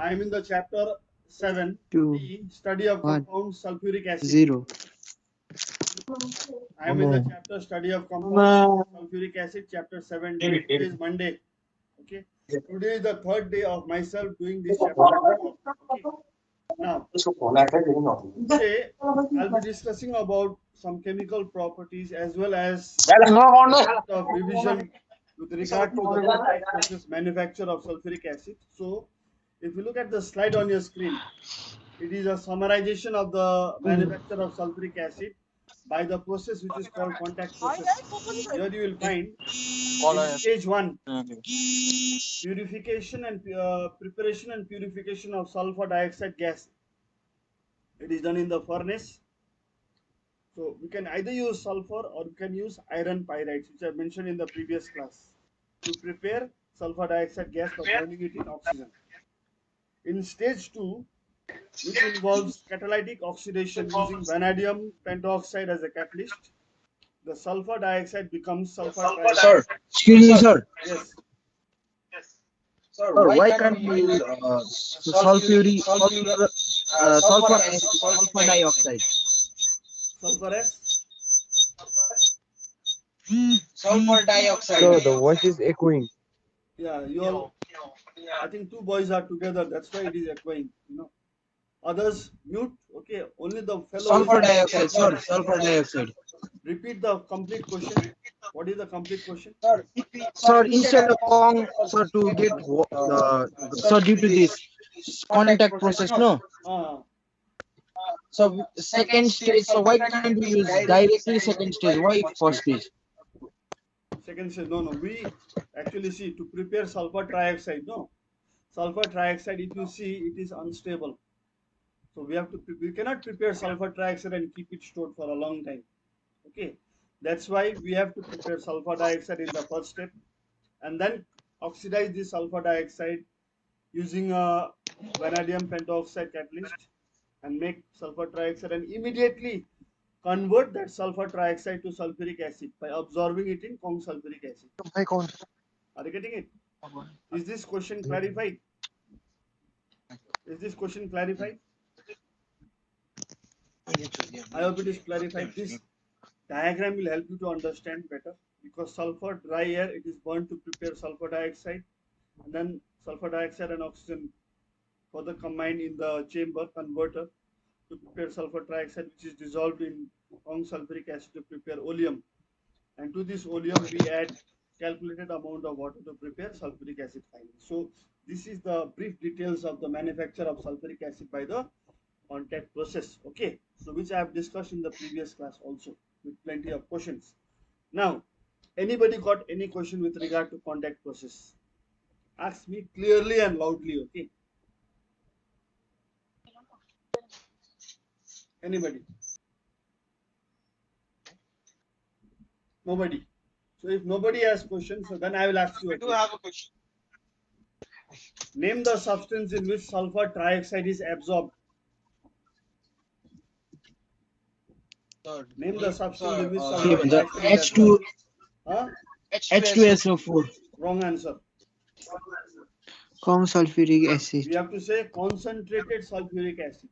I am in the chapter 7, 2, D, study of 1, compound sulfuric acid. 0. I am in the chapter study of compound sulfuric acid, chapter 7, D. Today is Monday. Okay. Today is the third day of myself doing this chapter. Okay. Now, today I'll be discussing about some chemical properties as well as of revision with regard to the contact process manufacture of sulfuric acid. So, if you look at the slide on your screen, it is a summarization of the manufacture of sulfuric acid by the process which is called contact process. Here you will find in stage 1 purification and preparation and purification of sulfur dioxide gas. It is done in the furnace. So we can either use sulfur or we can use iron pyrites, which I mentioned in the previous class, to prepare sulfur dioxide gas by burning it in oxygen. In stage 2, which involves catalytic oxidation using vanadium pentoxide as a catalyst, the sulfur dioxide becomes sulfur trioxide. Sir, excuse me, sir. Yes, Sir, why can't you use sulfur dioxide? sulfur S. Sulfur dioxide. Sir, the voice is echoing. Yeah, you all. I think two boys are together. That's why it is echoing. Others mute. Okay, only the fellow. Sulfur dioxide, sir. Sulfur dioxide. Repeat the complete question. What is the complete question? Sir, instead of Kong, sir, to get sir, due to this contact process, no. So second stage. So why can't we use directly second stage? Why first stage? Second stage. No. We actually see to prepare sulfur trioxide. No, sulfur trioxide. If you see, it is unstable. So we cannot prepare sulfur trioxide and keep it stored for a long time. Okay, that's why we have to prepare sulfur dioxide in the first step, and then oxidize the sulfur dioxide using a vanadium pentoxide catalyst and make sulfur trioxide, and immediately convert that sulfur trioxide to sulfuric acid by absorbing it in Kong sulfuric acid. Are you getting it? Is this question clarified? Is this question clarified? I hope it is clarified. This diagram will help you to understand better, because sulfur dry air, it is burned to prepare sulfur dioxide, and then sulfur dioxide and oxygen further combined in the chamber converter to prepare sulfur trioxide, which is dissolved in Kong sulfuric acid to prepare oleum, and to this oleum we add calculated amount of water to prepare sulfuric acid finally. So this is the brief details of the manufacture of sulfuric acid by the contact process. Okay, so which I have discussed in the previous class also with plenty of questions. Now, anybody got any question with regard to contact process? Ask me clearly and loudly. Okay, anybody? Nobody. So if nobody has questions, so then I will ask you. I do have a question. Name the substance in which sulfur trioxide is absorbed. Name the substance in which sulfur trioxide is absorbed. H2SO4. Wrong answer. Kong sulfuric acid. We have to say concentrated sulfuric acid.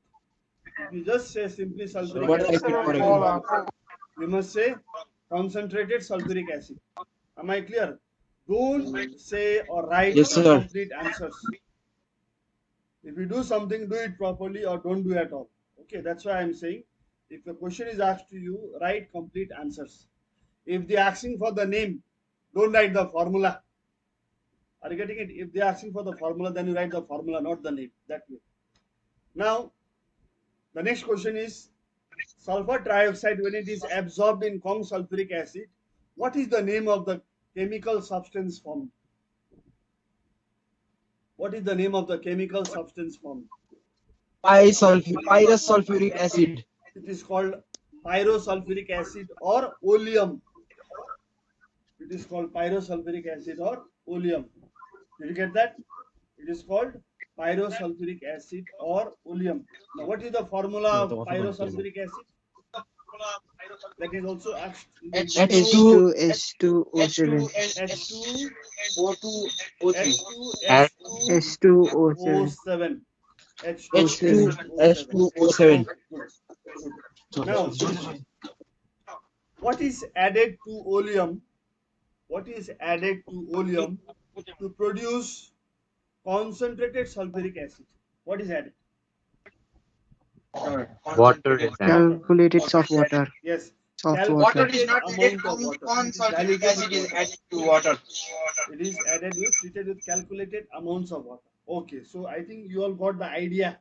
If you just say simply sulfuric acid, we must say concentrated sulfuric acid. Am I clear? Don't say or write complete answers. If you do something, do it properly or don't do it at all. Okay, that's why I'm saying, if a question is asked to you, write complete answers. If they're asking for the name, don't write the formula. Are you getting it? If they're asking for the formula, then you write the formula, not the name. That way. Now, the next question is, sulfur trioxide, when it is absorbed in Kong sulfuric acid, what is the name of the chemical substance formed? What is the name of the chemical substance formed? Pyrrhus sulfuric acid. It is called pyrosulfuric acid or oleum. It is called pyrosulfuric acid or oleum. Did you get that? It is called pyrosulfuric acid or oleum. Now, what is the formula of pyrosulfuric acid? That is also asked. H2SO7. H2O2. H2O7. H2O7. Good. Now, what is added to oleum? What is added to oleum to produce concentrated sulfuric acid? What is added? Water is added. Calculated soft water. Yes, Soft water. Water is calculated not treated. amount of water. It is Sulfuric diluted acid with is water. added to water. It is treated with calculated amounts of water. Okay, so I think you all got the idea.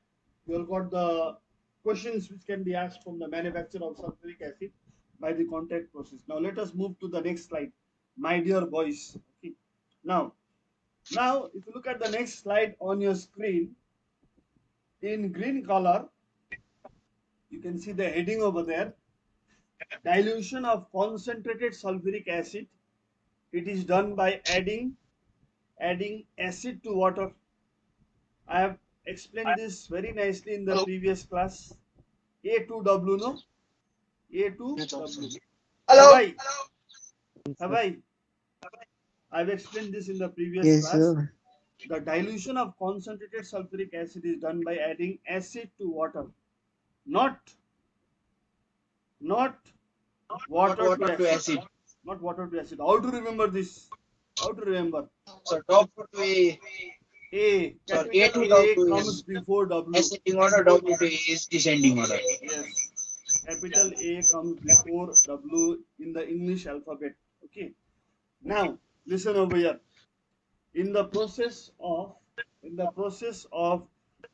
You all got the questions which can be asked from the manufacture of sulfuric acid by the contact process. Now let us move to the next slide, my dear boys. Okay. Now, if you look at the next slide on your screen, in green color, you can see the heading over there. Dilution of concentrated sulfuric acid. It is done by adding acid to water. I have explained this very nicely in the previous class. A2W, no? A2W. Hello. Have I? I've explained this in the previous Yes, class. sir. The dilution of concentrated sulfuric acid is done by adding acid to water, not water to acid. Not water to acid. How to remember this? How to remember? So top to A. A, So capital A to A W comes is before W. ascending order. W to A is descending order. Yes, capital A comes before W in the English alphabet. Okay. Now listen over here. In the process of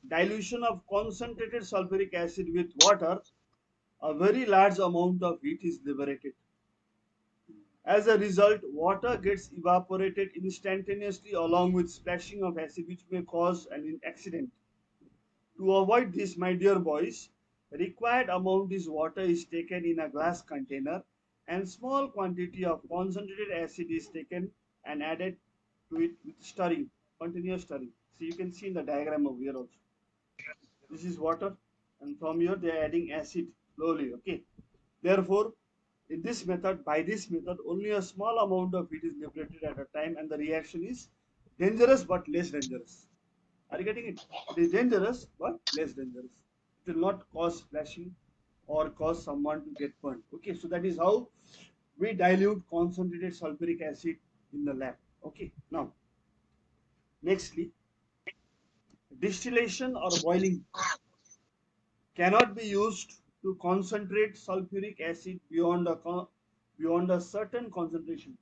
dilution of concentrated sulfuric acid with water, a very large amount of heat is liberated. As a result, water gets evaporated instantaneously along with splashing of acid, which may cause an accident. To avoid this, my dear boys, required amount is water is taken in a glass container and small quantity of concentrated acid is taken and added to it with stirring, continuous stirring. So you can see in the diagram over here also. This is water and from here they are adding acid slowly. Okay. Therefore, by this method, only a small amount of heat is liberated at a time and the reaction is dangerous but less dangerous. Are you getting it? It is dangerous but less dangerous. It will not cause splashing or cause someone to get burned. Okay, so that is how we dilute concentrated sulfuric acid in the lab. Okay, now, nextly, distillation or boiling cannot be used to concentrate sulfuric acid beyond a certain concentration.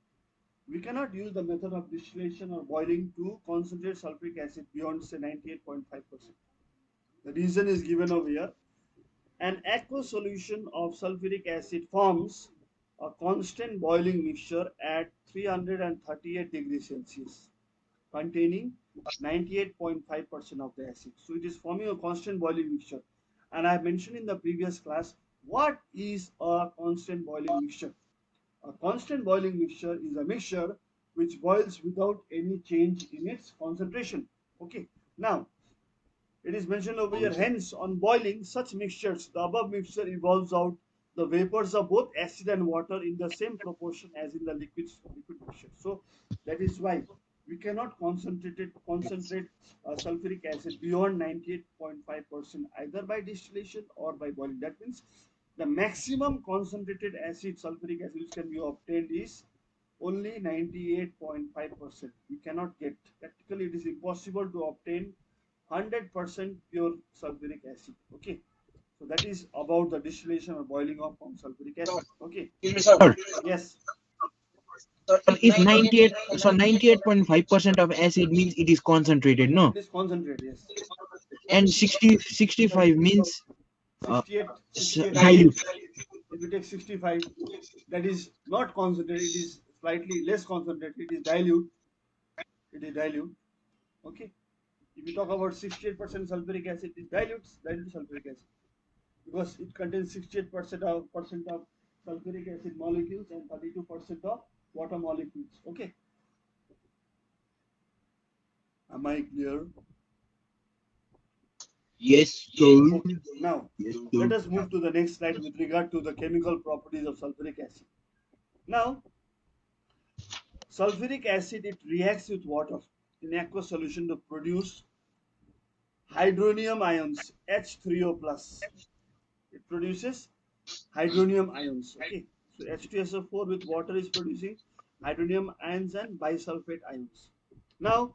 We cannot use the method of distillation or boiling to concentrate sulfuric acid beyond say 98.5%. The reason is given over here. An aqueous solution of sulfuric acid forms a constant boiling mixture at 338 degrees Celsius containing 98.5% of the acid. So it is forming a constant boiling mixture. And I have mentioned in the previous class what is a constant boiling mixture. A constant boiling mixture is a mixture which boils without any change in its concentration. Okay. Now, it is mentioned over here, hence, on boiling such mixtures, the above mixture evolves out the vapors of both acid and water in the same proportion as in the liquid mixture. So, that is why we cannot concentrate sulfuric acid beyond 98.5% either by distillation or by boiling. That means the maximum concentrated sulfuric acid which can be obtained is only 98.5%. We cannot get, practically it is impossible to obtain 100% pure sulfuric acid. Okay, so that is about the distillation or boiling of sulfuric acid. Okay, Sir, yes, If 98, so 98.5% of acid means it is concentrated, no? it is concentrated. Yes, And 65 means 68 dilute. if you take 65, that is not concentrated, it is slightly less concentrated, it is dilute. Okay, if you talk about 68% sulfuric acid, it dilutes sulfuric acid because it contains 68% of sulfuric acid molecules and 32% of water molecules. Okay, am I clear? Yes, sir. Okay, now let us move to the next slide with regard to the chemical properties of sulfuric acid. Now, sulfuric acid, it reacts with water. in aqueous solution to produce hydronium ions, H3O plus. It produces hydronium ions. Okay, so H2SO4 with water is producing hydronium ions and bisulfate ions. Now,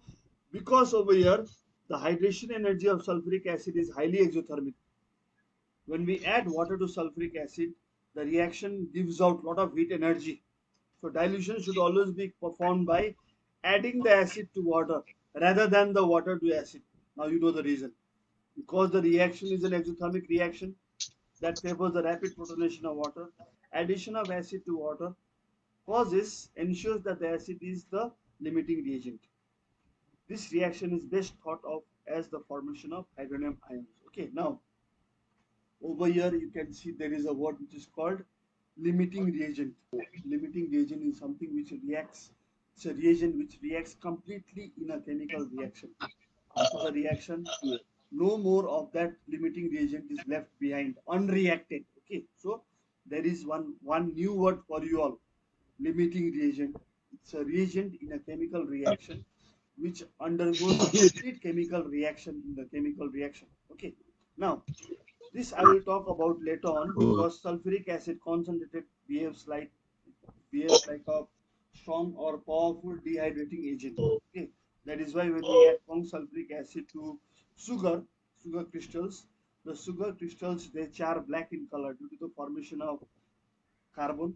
because over here the hydration energy of sulfuric acid is highly exothermic, when we add water to sulfuric acid, the reaction gives out a lot of heat energy. So dilution should always be performed by adding the acid to water rather than the water to acid. Now you know the reason. Because the reaction is an exothermic reaction that favors the rapid protonation of water, addition of acid to water ensures that the acid is the limiting reagent. This reaction is best thought of as the formation of hydronium ions. Okay, now over here you can see there is a word which is called limiting reagent. Limiting reagent is something which reacts, it's a reagent which reacts completely in a chemical reaction. After the reaction, no more of that limiting reagent is left behind unreacted. Okay, so there is one new word for you all, limiting reagent. It's a reagent in a chemical reaction which undergoes complete chemical reaction in the chemical reaction. Okay, now this I will talk about later on because sulfuric acid concentrated behaves like a strong or powerful dehydrating agent. Okay, that is why when we add strong sulfuric acid to sugar crystals, the sugar crystals they char black in color due to the formation of carbon,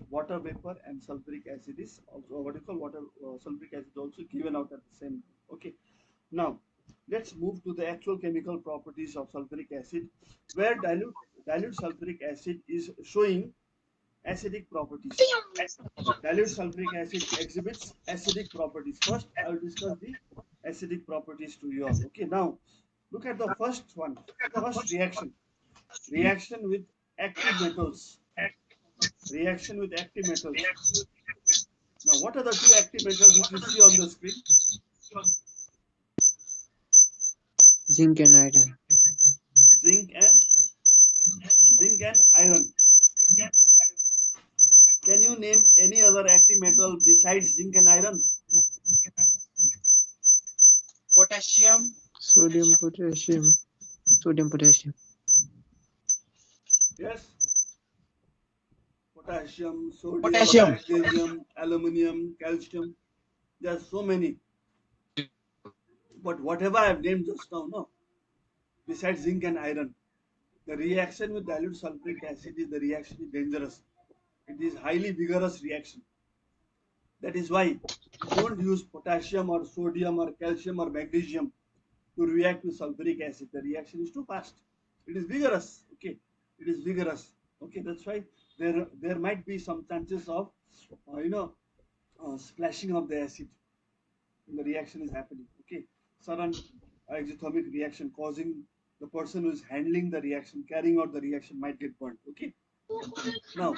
water vapor, and sulfuric acid is also what you call water. Sulfuric acid also given out at the same time. Okay, now let's move to the actual chemical properties of sulfuric acid, where dilute sulfuric acid is showing acidic properties. Dilute sulfuric acid exhibits acidic properties. First, I will discuss the acidic properties to you all. Okay, now look at the first one, first reaction. Reaction with active metals. Reaction with active metals. Now, what are the two active metals which you see on the screen? Zinc and iron. Zinc and iron. Can you name any other active metal besides zinc and iron? Potassium. Sodium, potassium. Sodium, potassium. Yes. Potassium, sodium, Potassium. magnesium, aluminium, calcium. There are so many. But whatever I have named just now, no, besides zinc and iron, the reaction with dilute sulfuric acid is the reaction is dangerous. It is highly vigorous reaction. That is why you don't use potassium or sodium or calcium or magnesium to react with sulfuric acid. The reaction is too fast. It is vigorous. Okay, it is vigorous. Okay, that's why there might be some chances of splashing of the acid when the reaction is happening. Okay, sudden exothermic reaction causing the person who is handling the reaction, carrying out the reaction might get burnt. Okay, now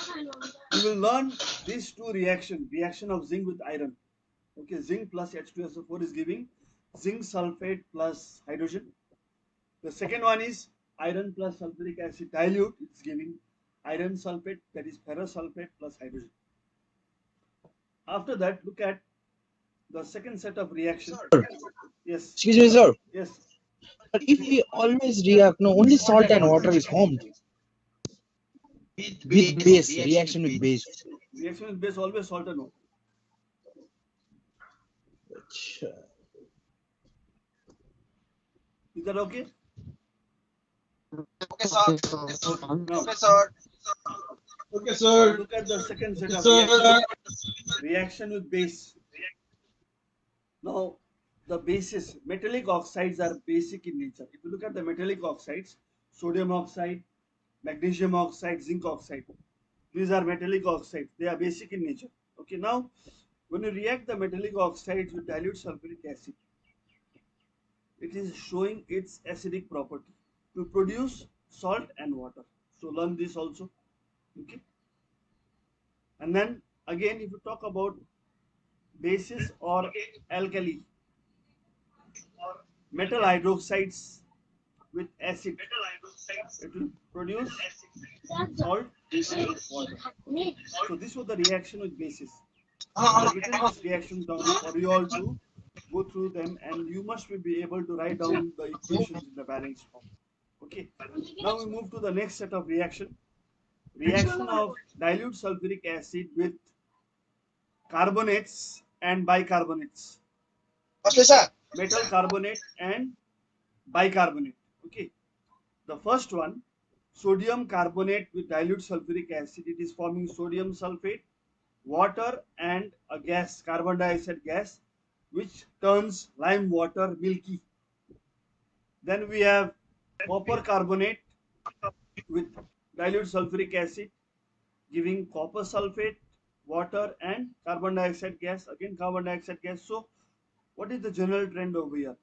we will learn these two reaction of zinc with iron. Okay, zinc plus H2SO4 is giving zinc sulfate plus hydrogen. The second one is iron plus sulfuric acid dilute. It's giving iron sulfate, that is ferrous sulfate plus hydrogen. After that, look at the second set of reaction. Yes. Excuse me, sir. Yes. But if we always react, no, only salt and water is formed. With base, reaction with base. Reaction with base always salt and water. Is that okay? Okay, sir. Now, Okay, sir. Okay, sir. look at the second set of Sir. reaction with base. Now, the bases, metallic oxides are basic in nature. If you look at the metallic oxides, sodium oxide, magnesium oxide, zinc oxide, these are metallic oxides. They are basic in nature. Okay, now when you react the metallic oxides with dilute sulfuric acid, it is showing its acidic property to produce salt and water. So learn this also. Okay. And then again, if you talk about bases or alkali, metal hydroxides with acid, it will produce salt and water. Okay. So this was the reaction with bases. I have written this reaction down for you all to go through them, and you must be able to write down the equations in the balanced form. Okay. Now we move to the next set of reaction. Reaction of dilute sulfuric acid with carbonates and bicarbonates. Metal carbonate and bicarbonate. Okay. The first one, sodium carbonate with dilute sulfuric acid. It is forming sodium sulfate, water, and a gas, carbon dioxide gas, which turns lime water milky. Then we have copper carbonate with dilute sulfuric acid, giving copper sulfate, water, and carbon dioxide gas. Again, carbon dioxide gas. So, what is the general trend over here?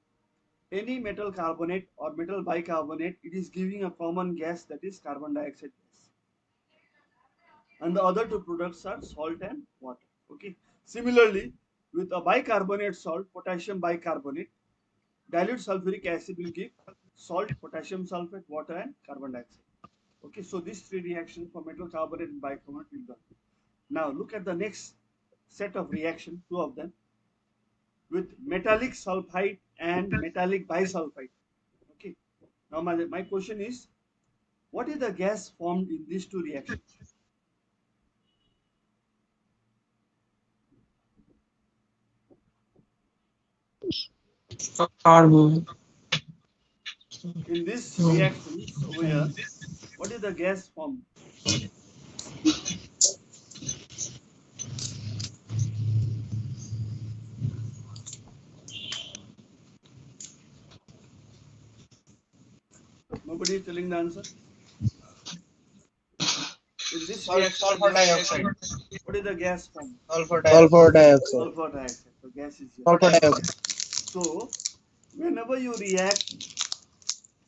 Any metal carbonate or metal bicarbonate, it is giving a common gas, that is carbon dioxide gas. And the other two products are salt and water. Okay. Similarly, with a bicarbonate salt, potassium bicarbonate, dilute sulfuric acid will give salt, potassium sulfate, water, and carbon dioxide. Okay, so these three reactions for metal carbonate and bicarbonate will be done. Now look at the next set of reaction, two of them, with metallic sulfide and metallic bisulfide. Okay. Now my question is, what is the gas formed in these two reactions? Carbon. In this reactions over here, what is the gas formed? Nobody is telling the answer. In this reaction, Sulfur dioxide. what is the gas formed? Sulfur dioxide. Sulfur dioxide. Sulfur dioxide. So gas is here. Sulfur dioxide. So whenever you react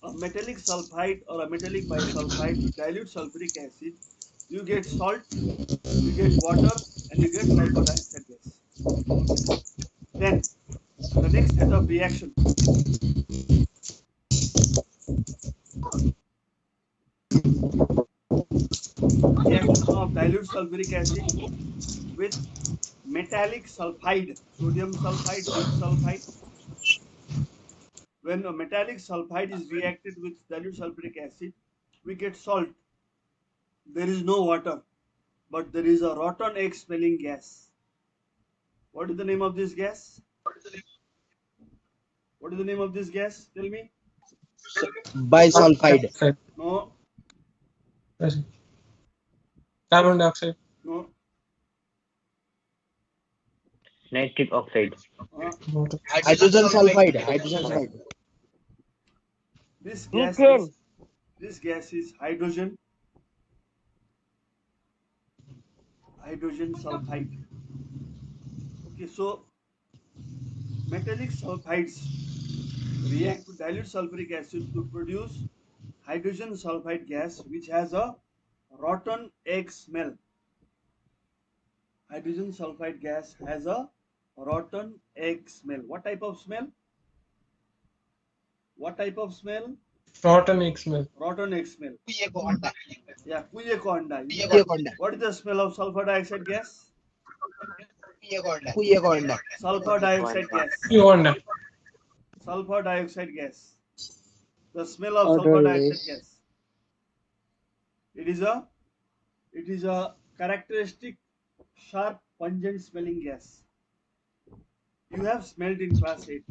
a metallic sulfide or a metallic bisulfide with dilute sulfuric acid, you get salt, you get water, and you get sulfur dioxide gas. Then the next set of reaction. Reaction of dilute sulfuric acid with metallic sulfide, sodium sulfide, zinc sulfide. When a metallic sulfide is reacted with dilute sulfuric acid, we get salt. There is no water, but there is a rotten egg smelling gas. What is the name of this gas? What is the name of this gas? Tell me. Bisulfide. Dioxide. No, Carbon dioxide. no. Nitric oxide. Water. Hydrogen sulfide. Hydrogen sulfide. This gas Methane. is this gas is hydrogen sulfide. Okay, so metallic sulfides react with dilute sulfuric acid to produce hydrogen sulfide gas, which has a rotten egg smell. Hydrogen sulfide gas has a rotten egg smell. What type of smell? What type of smell? Rotten egg smell. Rotten egg smell. Yeah, kuye ko anda. Kuyakonda. What is the smell of sulfur dioxide gas? Kuyakonda. Sulfur dioxide gas. Honda. Sulfur dioxide gas. The smell of sulfur dioxide gas. It is a characteristic, sharp, pungent smelling gas. You have smelled in class 8.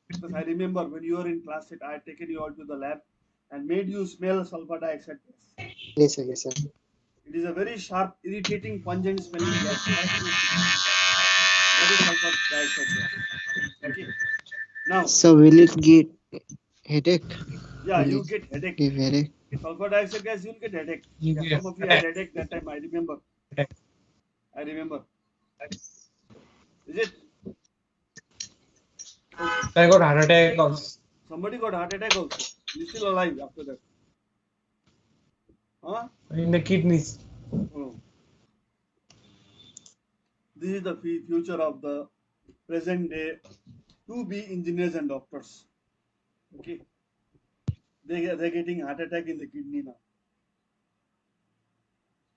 Because I remember when you were in class 8, I had taken you all to the lab and made you smell sulfur dioxide gas. Yes, sir. Yes, sir. It is a very sharp, irritating, pungent smelling gas. That is sulfur dioxide gas. Okay. Now, So will it get headache? yeah, Will you it get headache. give headache? Sulfur dioxide gas, you will get headache. You Yeah, get some of you had headache that time. I remember. Headache. I remember. Is it? Okay. I got heart attack also. Somebody got heart attack also. He's still alive after that. Huh? In the kidneys. Oh. This is the future of the present day to be engineers and doctors. Okay. They're getting heart attack in the kidney now.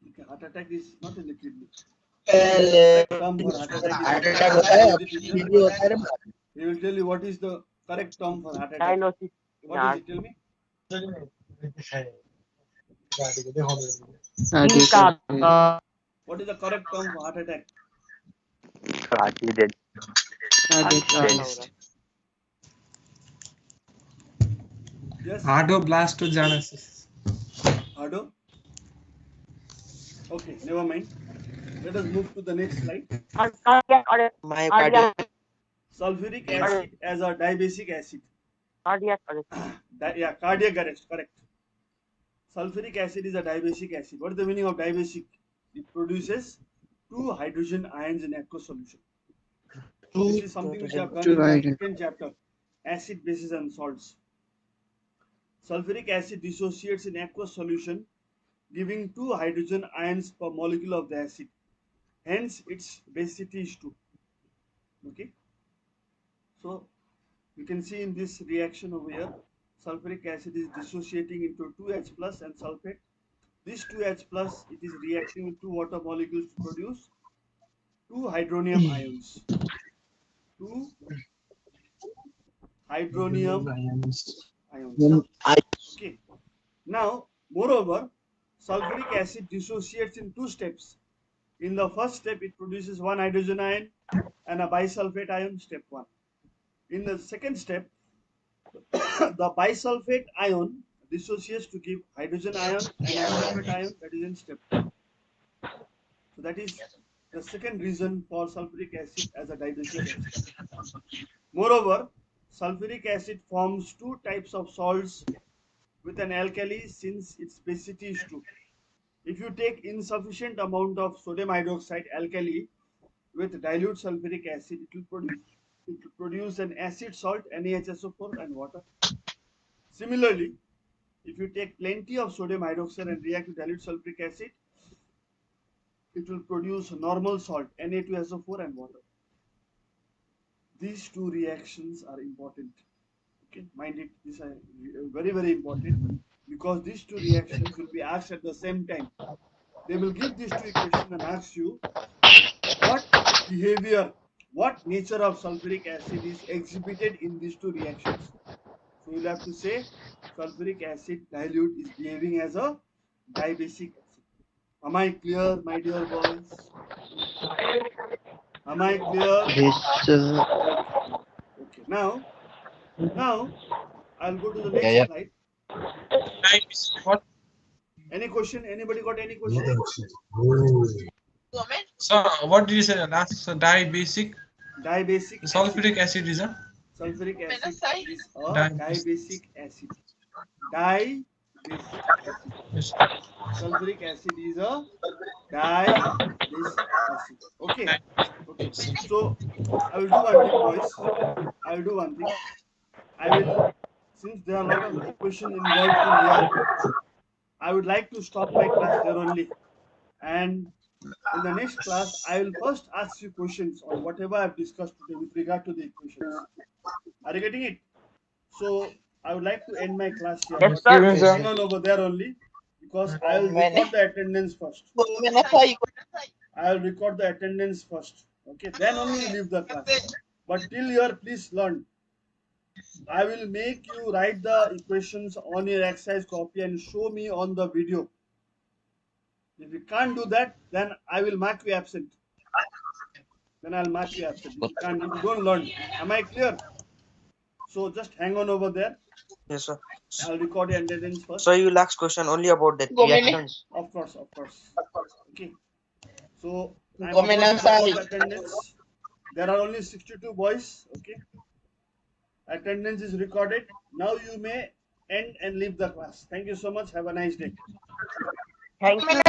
Okay, heart attack is not in the kidney. Term for heart attack is Heart attack होता है, kidney होता है ना। He will tell you what is the correct term for heart attack. Diagnosis in What is art. it? Tell me. What is the correct term for heart attack? Cardiac dead. Cardiac arrest. Yes. Ardoblastogenesis. Hardo. Okay, never mind. Let us move to the next slide. Cardiac arrest. Cardiac. Sulfuric acid as a dibasic acid. Cardiac arrest. Yeah, cardiac arrest, correct. Sulfuric acid is a dibasic acid. What is the meaning of dibasic? It produces 2 hydrogen ions in aqueous solution. This is something which I have done in my second chapter, acid, bases and salts. Sulfuric acid dissociates in aqueous solution, giving 2 hydrogen ions per molecule of the acid. Hence, its basicity is 2. Okay. So, you can see in this reaction over here, sulfuric acid is dissociating into 2H plus and sulfate. This 2H plus, it is reacting with 2 water molecules to produce 2 hydronium ions. 2 hydronium ions. Okay. Now, moreover, sulfuric acid dissociates in 2 steps. In the first step, it produces 1 hydrogen ion and a bisulfate ion, step 1. In the second step, the bisulfate ion dissociates to give hydrogen ion and a sulfate ion, that is in step 2. So that is the second reason for sulfuric acid as a dibasic acid. Moreover, sulfuric acid forms 2 types of salts with an alkali since its basicity is 2. If you take insufficient amount of sodium hydroxide alkali with dilute sulfuric acid, it will produce an acid salt NaHSO4 and water. Similarly, if you take plenty of sodium hydroxide and react with dilute sulfuric acid, it will produce normal salt Na2SO4 and water. These 2 reactions are important. Okay, mind it, these are very, very important because these 2 reactions will be asked at the same time. They will give these 2 equations and ask you what behavior, what nature of sulfuric acid is exhibited in these 2 reactions. So you'll have to say sulfuric acid dilute is behaving as a dibasic acid. Am I clear, my dear boys? Am I clear? Yes, sir. Okay. Now I'll go to the next slide. What? Any question? Anybody got any question? So, what did you say last? So, dibasic. Dibasic Sulfuric acid is a sulfuric acid is a dibasic acid. Dibasic acid. Yes. Sulfuric acid is a dibasic acid. Okay. Okay. So I will do one thing, boys. I will do one thing. I will, since there are a lot of equations involved in here, I would like to stop my class there only. And in the next class, I will first ask you questions on whatever I've discussed today with regard to the equations. Are you getting it? So I would like to end my class here. Yes, sir. Just hang on over there only because I will record the attendance first. I will record the attendance first. Okay, then only you leave the class. But till here, please learn. I will make you write the equations on your exercise copy and show me on the video. If you can't do that, then I will mark you absent. Then I'll mark you absent. If you don't learn. Am I clear? So just hang on over there. Yes, sir. I'll record your attendance first. So you ask question only about the reactions. Of course. Okay. So I'm about to record the attendance. There are only 62 boys. Okay. Attendance is recorded. Now you may end and leave the class. Thank you so much. Have a nice day. Thank you.